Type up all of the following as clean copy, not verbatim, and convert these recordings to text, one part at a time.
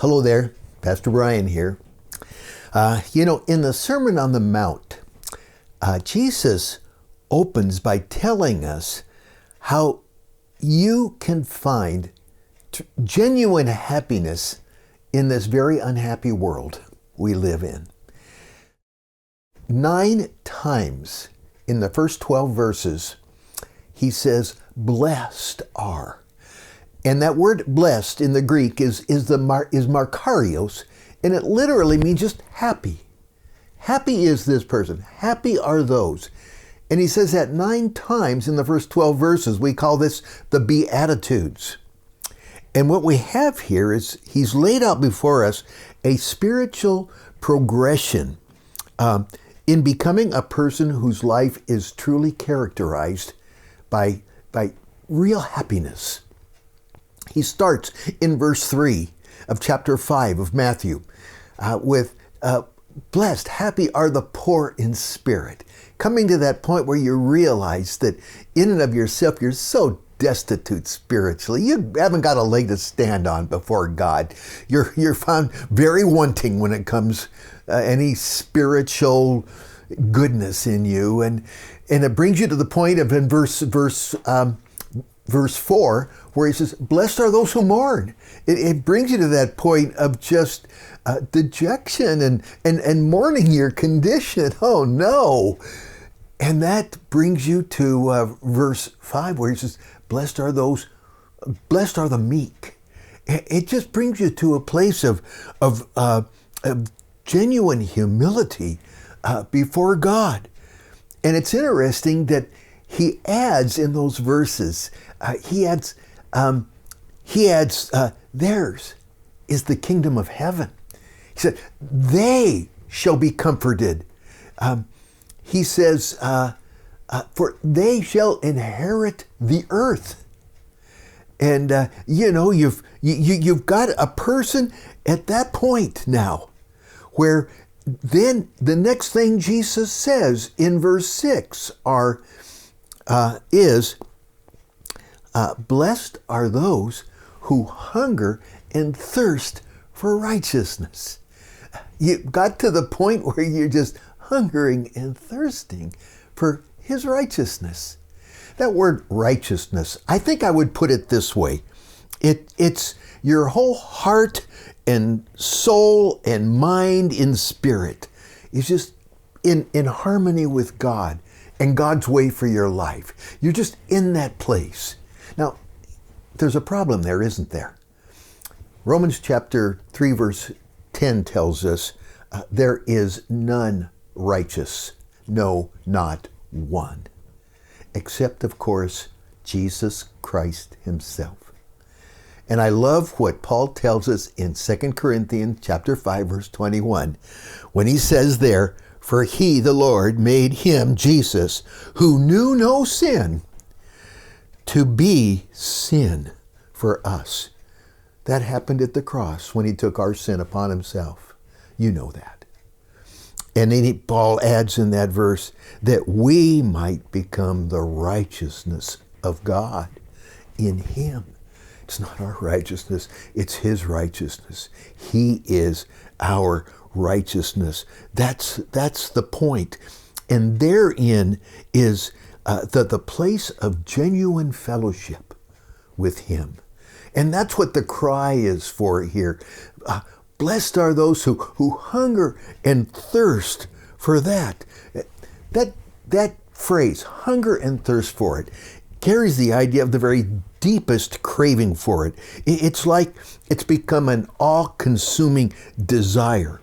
Hello there, Pastor Brian here. In the Sermon on the Mount, Jesus opens by telling us how you can find genuine happiness in this very unhappy world we live in. 9 times in the first 12 verses, he says, blessed are. And that word blessed in the Greek is makarios, and it literally means just happy. Happy is this person. Happy are those. And he says that 9 times in the first 12 verses. We call this the Beatitudes. And what we have here is he's laid out before us a spiritual progression in becoming a person whose life is truly characterized by real happiness. He starts in verse 3 of chapter 5 of Matthew with blessed, happy are the poor in spirit. Coming to that point where you realize that in and of yourself, you're so destitute spiritually. You haven't got a leg to stand on before God. You're found very wanting when it comes any spiritual goodness in you. And it brings you to the point of in verse 4, where he says, blessed are those who mourn. It brings you to that point of just dejection and mourning your condition. Oh no. And that brings you to verse 5, where he says, blessed are the meek. It just brings you to a place of genuine humility before God. And it's interesting that he adds in those verses, he adds, theirs is the kingdom of heaven. He said, they shall be comforted. He says, for they shall inherit the earth. And, you've got a person at that point now where then the next thing Jesus says in verse 6 is, blessed are those who hunger and thirst for righteousness. You got to the point where you're just hungering and thirsting for his righteousness. That word righteousness, I think I would put it this way. It's your whole heart and soul and mind and spirit is just in harmony with God and God's way for your life. You're just in that place. Now, there's a problem there, isn't there? Romans chapter 3, verse 10 tells us, there is none righteous, no, not one, except, of course, Jesus Christ himself. And I love what Paul tells us in 2 Corinthians chapter 5, verse 21, when he says there, for he, the Lord, made him, Jesus, who knew no sin, to be sin for us. That happened at the cross when he took our sin upon himself. You know that. And then Paul adds in that verse that we might become the righteousness of God in him. It's not our righteousness, it's his righteousness. He is our righteousness. That's the point. And therein is the place of genuine fellowship with him. And that's what the cry is for here. Blessed are those who hunger and thirst for that. That phrase, hunger and thirst for it, carries the idea of the very deepest craving for it. It's like it's become an all-consuming desire.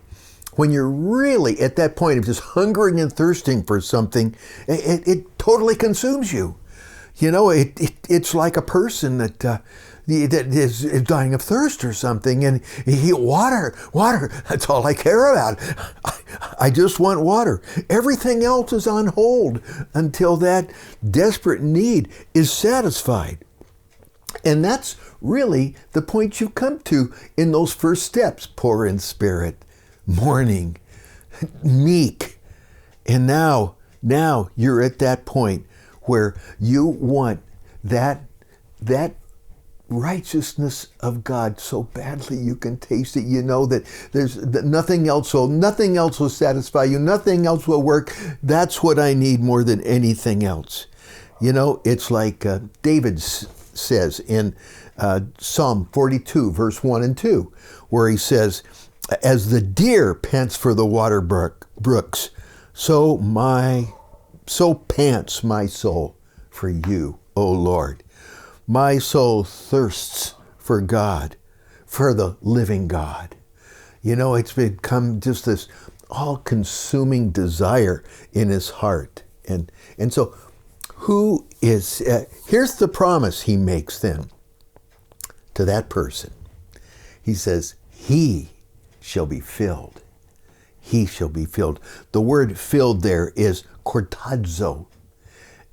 When you're really at that point of just hungering and thirsting for something, it totally consumes you. You know, it's like a person that is dying of thirst or something, and water, that's all I care about. I just want water. Everything else is on hold until that desperate need is satisfied. And that's really the point you come to in those first steps: poor in spirit, mourning, meek. And now you're at that point where you want that righteousness of God so badly you can taste it. You know that that nothing else will satisfy you. Nothing else will work. That's what I need more than anything else. You know, it's like David says in Psalm 42, verse 1 and 2, where he says, as the deer pants for the water brooks, so pants my soul for you, O Lord. My soul thirsts for God, for the living God. You know, it's become just this all-consuming desire in his heart. And so here's the promise he makes then to that person. He says, he shall be filled. He shall be filled. The word filled there is kortazo.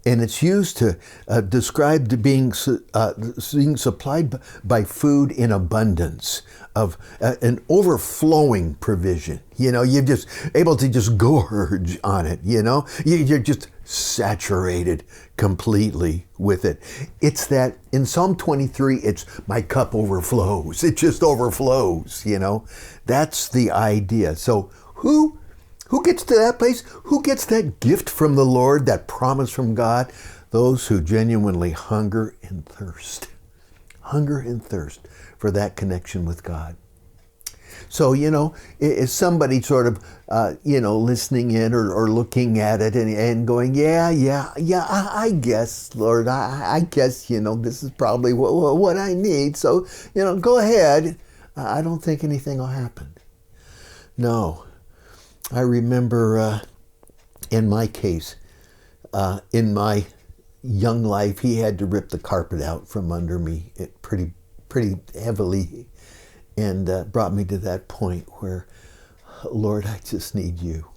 And it's used to describe being supplied by food in abundance, of an overflowing provision. You know, you're just able to just gorge on it, you know. You're just saturated completely with it. It's that, in Psalm 23, it's my cup overflows. It just overflows, you know. That's the idea. So who gets to that place? Who gets that gift from the Lord, that promise from God? Those who genuinely hunger and thirst. Hunger and thirst for that connection with God. So, you know, is somebody sort of, listening in or looking at it and going, I guess, Lord, I guess, you know, this is probably what I need. So, you know, go ahead. I don't think anything will happen. No. I remember in my case, in my young life, he had to rip the carpet out from under me pretty heavily, and brought me to that point where, Lord, I just need you.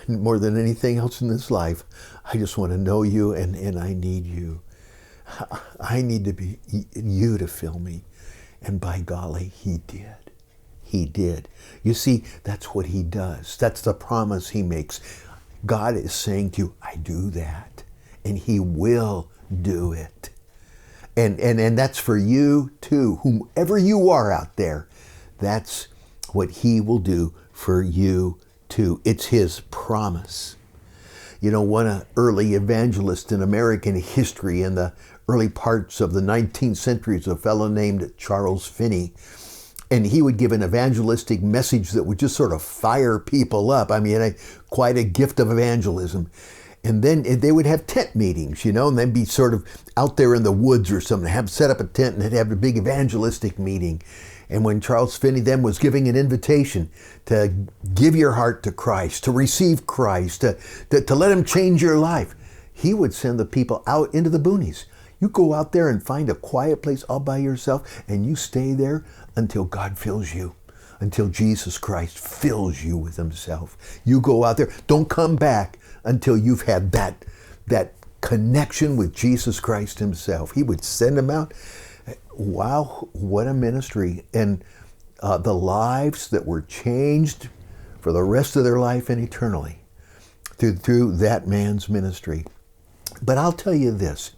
More than anything else in this life, I just want to know you, and I need you. I need to be you to fill me. And by golly, he did. He did. You see, that's what he does. That's the promise he makes. God is saying to you, I do that. And he will do it. And that's for you too. Whomever you are out there, that's what he will do for you too. It's his promise. You know, one early evangelist in American history in the early parts of the 19th century is a fellow named Charles Finney. And he would give an evangelistic message that would just sort of fire people up. I mean, quite a gift of evangelism. And then they would have tent meetings, you know, and they'd be sort of out there in the woods or something, set up a tent and they'd have a big evangelistic meeting. And when Charles Finney then was giving an invitation to give your heart to Christ, to receive Christ, to let him change your life, he would send the people out into the boonies. You go out there and find a quiet place all by yourself, and you stay there until God fills you, until Jesus Christ fills you with himself. You go out there. Don't come back until you've had that connection with Jesus Christ himself. He would send them out. Wow, what a ministry. And the lives that were changed for the rest of their life and eternally through that man's ministry. But I'll tell you this.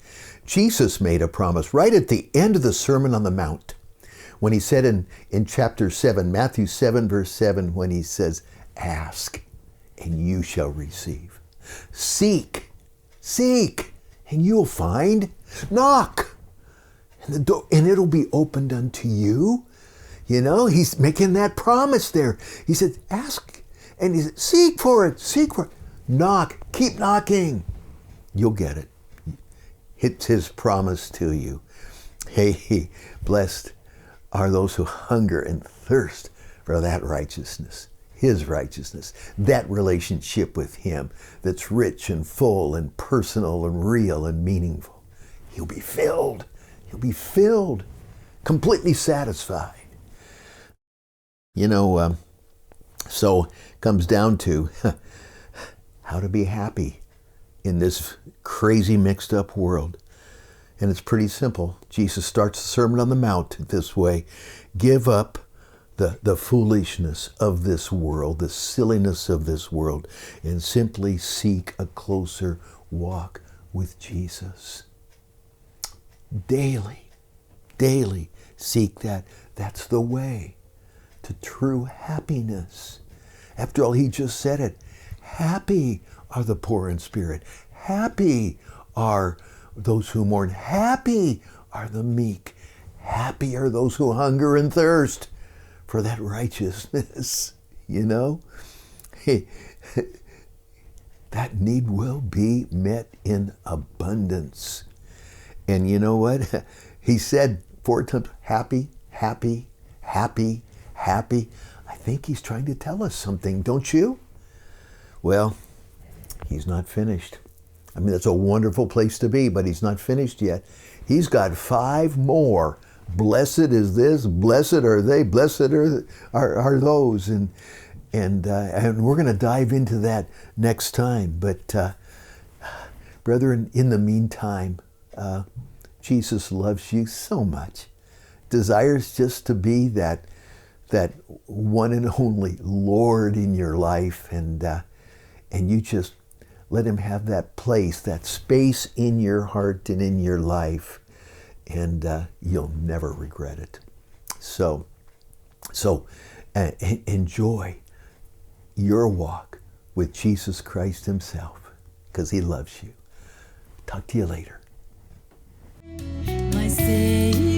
Jesus made a promise right at the end of the Sermon on the Mount when he said in chapter 7, Matthew 7, verse 7, when he says, ask, and you shall receive. Seek, and you'll find. Knock, and it'll be opened unto you. You know, he's making that promise there. He said, ask, and he said, seek for it. Knock, keep knocking. You'll get it. It's his promise to you. Hey, blessed are those who hunger and thirst for that righteousness, his righteousness, that relationship with him that's rich and full and personal and real and meaningful. You'll be filled. You'll be filled, completely satisfied. You know, so it comes down to how to be happy in this crazy mixed up world. And it's pretty simple. Jesus starts the Sermon on the Mount this way. Give up the foolishness of this world, the silliness of this world, and simply seek a closer walk with Jesus. Daily. daily seek that. That's the way to true happiness. After all, he just said it. Happy are the poor in spirit. Happy are those who mourn. Happy are the meek. Happy are those who hunger and thirst for that righteousness. You know? That need will be met in abundance. And you know what? He said 4 times, happy, happy, happy, happy. I think he's trying to tell us something, don't you? Well, he's not finished. I mean, that's a wonderful place to be, but he's not finished yet. He's got 5 more. Blessed is this, blessed are they, blessed are those. And we're going to dive into that next time. But brethren, in the meantime, Jesus loves you so much. Desires just to be that one and only Lord in your life, and you just let him have that place, that space in your heart and in your life, and you'll never regret it. So enjoy your walk with Jesus Christ himself, because he loves you. Talk to you later. My Savior.